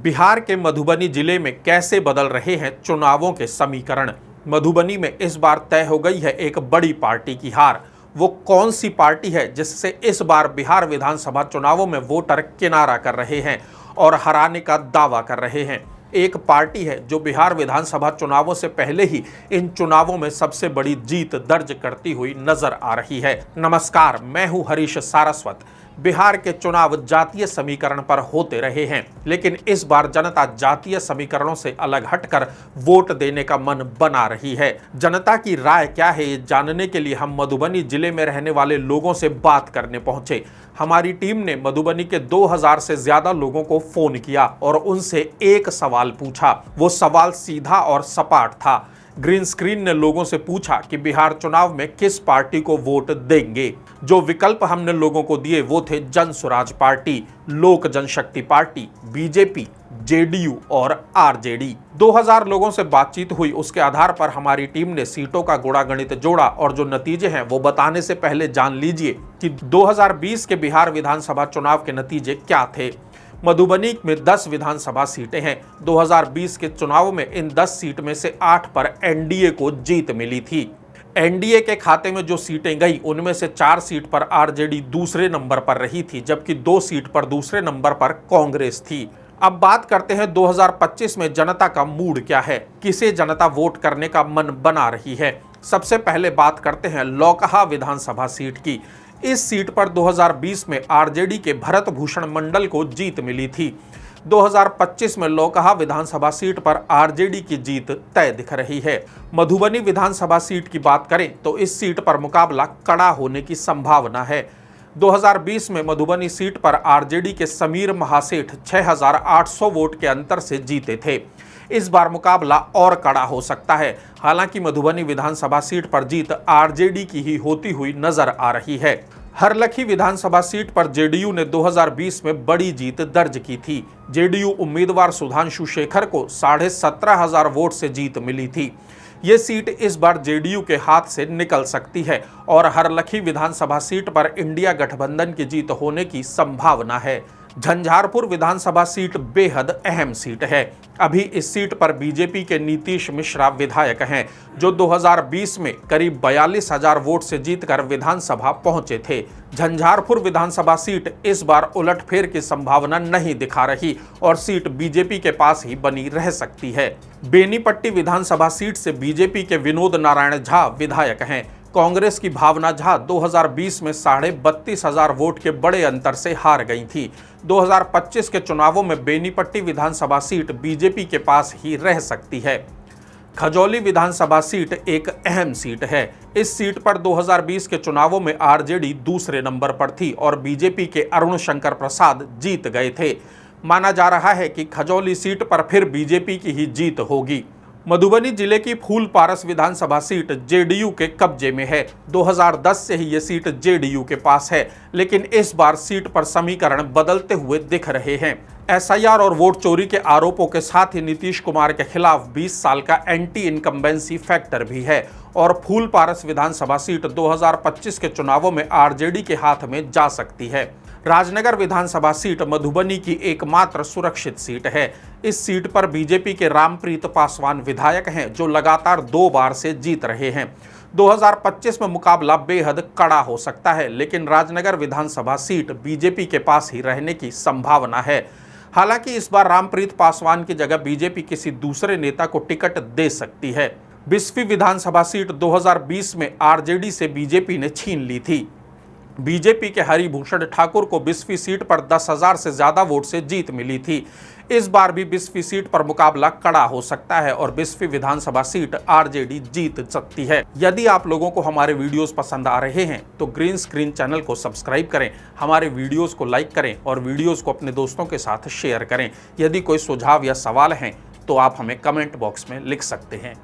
बिहार के मधुबनी जिले में कैसे बदल रहे हैं चुनावों के समीकरण। मधुबनी में इस बार तय हो गई है एक बड़ी पार्टी की हार। वो कौन सी पार्टी है जिससे इस बार बिहार विधानसभा चुनावों में वोटर किनारा कर रहे हैं और हराने का दावा कर रहे हैं। एक पार्टी है जो बिहार विधानसभा चुनावों से पहले ही इन चुनावों में सबसे बड़ी जीत दर्ज करती हुई नजर आ रही है। नमस्कार, मैं हूं हरीश सारस्वत। बिहार के चुनाव जातीय समीकरण पर होते रहे हैं, लेकिन इस बार जनता जातीय समीकरणों से अलग हटकर वोट देने का मन बना रही है। जनता की राय क्या है, ये जानने के लिए हम मधुबनी जिले में रहने वाले लोगों से बात करने पहुंचे। हमारी टीम ने मधुबनी के 2000 से ज्यादा लोगों को फोन किया और उनसे एक सवाल पूछा। वो सवाल सीधा और सपाट था। ग्रीन स्क्रीन ने लोगों से पूछा कि बिहार चुनाव में किस पार्टी को वोट देंगे। जो विकल्प हमने लोगों को दिए वो थे जन स्वराज पार्टी, लोक जनशक्ति पार्टी, बीजेपी, जेडीयू और आरजेडी। 2000 लोगों से बातचीत हुई, उसके आधार पर हमारी टीम ने सीटों का गुणागणित जोड़ा और जो नतीजे हैं वो बताने से पहले जान लीजिए कि 2020 के बिहार विधानसभा चुनाव के नतीजे क्या थे। मधुबनी में 10 विधानसभा सीटें हैं। 2020 के चुनाव में इन 10 सीट में से 8 पर एनडीए को जीत मिली थी। एनडीए के खाते में जो सीटें गई उनमें से 4 सीट पर आरजेडी दूसरे नंबर पर रही थी, जबकि 2 सीट पर दूसरे नंबर पर कांग्रेस थी। अब बात करते हैं 2025 में जनता का मूड क्या है, किसे जनता वोट करने का मन बना रही है। सबसे पहले बात करते हैं लौकहा विधानसभा सीट की। इस सीट पर 2020 में आरजेडी के भरत भूषण मंडल को जीत मिली थी। 2025 में लौकहा विधानसभा सीट पर आरजेडी की जीत तय दिख रही है। मधुबनी विधानसभा सीट की बात करें तो इस सीट पर मुकाबला कड़ा होने की संभावना है। 2020 में मधुबनी सीट पर आरजेडी के समीर महासेठ 6800 वोट के अंतर से जीते थे। इस बार मुकाबला और कड़ा हो सकता है। हालांकि मधुबनी विधानसभा सीट पर जीत आरजेडी की ही होती हुई नजर आ रही है। हरलखी विधानसभा सीट पर जेडीयू ने 2020 में बड़ी जीत दर्ज की थी। जेडीयू उम्मीदवार सुधांशु शेखर को 17,500 वोट से जीत मिली थी। ये सीट इस बार जेडीयू के हाथ से निकल सकती है और हरलखी विधानसभा सीट पर इंडिया गठबंधन की जीत होने की संभावना है। झंझारपुर विधानसभा सीट बेहद अहम सीट है। अभी इस सीट पर बीजेपी के नीतीश मिश्रा विधायक हैं, जो 2020 में करीब 42,000 वोट से जीतकर विधानसभा पहुंचे थे। झंझारपुर विधानसभा सीट इस बार उलटफेर की संभावना नहीं दिखा रही और सीट बीजेपी के पास ही बनी रह सकती है। बेनीपट्टी विधानसभा सीट से बीजेपी के विनोद नारायण झा विधायक हैं। कांग्रेस की भावना झा 2020 में 32,500 वोट के बड़े अंतर से हार गई थी। 2025 के चुनावों में बेनीपट्टी विधानसभा सीट बीजेपी के पास ही रह सकती है। खजौली विधानसभा सीट एक अहम सीट है। इस सीट पर 2020 के चुनावों में आरजेडी दूसरे नंबर पर थी और बीजेपी के अरुण शंकर प्रसाद जीत गए थे। माना जा रहा है कि खजौली सीट पर फिर बीजेपी की ही जीत होगी। मधुबनी जिले की फूलपारस विधानसभा सीट जेडीयू के कब्जे में है। 2010 से ही ये सीट जेडीयू के पास है, लेकिन इस बार सीट पर समीकरण बदलते हुए दिख रहे हैं। एसआईआर और वोट चोरी के आरोपों के साथ ही नीतीश कुमार के खिलाफ 20 साल का एंटी इनकम्बेंसी फैक्टर भी है और फूलपारस विधानसभा सीट 2025 के चुनावों में आरजेडी के हाथ में जा सकती है। राजनगर विधानसभा सीट मधुबनी की एकमात्र सुरक्षित सीट है। इस सीट पर बीजेपी के रामप्रीत पासवान विधायक हैं, जो लगातार 2 बार से जीत रहे हैं। 2025 में मुकाबला बेहद कड़ा हो सकता है, लेकिन राजनगर विधानसभा सीट बीजेपी के पास ही रहने की संभावना है। हालांकि इस बार रामप्रीत पासवान की जगह बीजेपी किसी दूसरे नेता को टिकट दे सकती है। बिस्फी विधानसभा सीट 2020 में आरजेडी से बीजेपी ने छीन ली थी। बीजेपी के हरिभूषण ठाकुर को बिस्फी सीट पर 10,000 से ज्यादा वोट से जीत मिली थी। इस बार भी बिस्फी सीट पर मुकाबला कड़ा हो सकता है और बिस्फी विधानसभा सीट आरजेडी जीत सकती है। यदि आप लोगों को हमारे वीडियोस पसंद आ रहे हैं तो ग्रीन स्क्रीन चैनल को सब्सक्राइब करें, हमारे वीडियोस को लाइक करें और वीडियोस को अपने दोस्तों के साथ शेयर करें। यदि कोई सुझाव या सवाल हैं तो आप हमें कमेंट बॉक्स में लिख सकते हैं।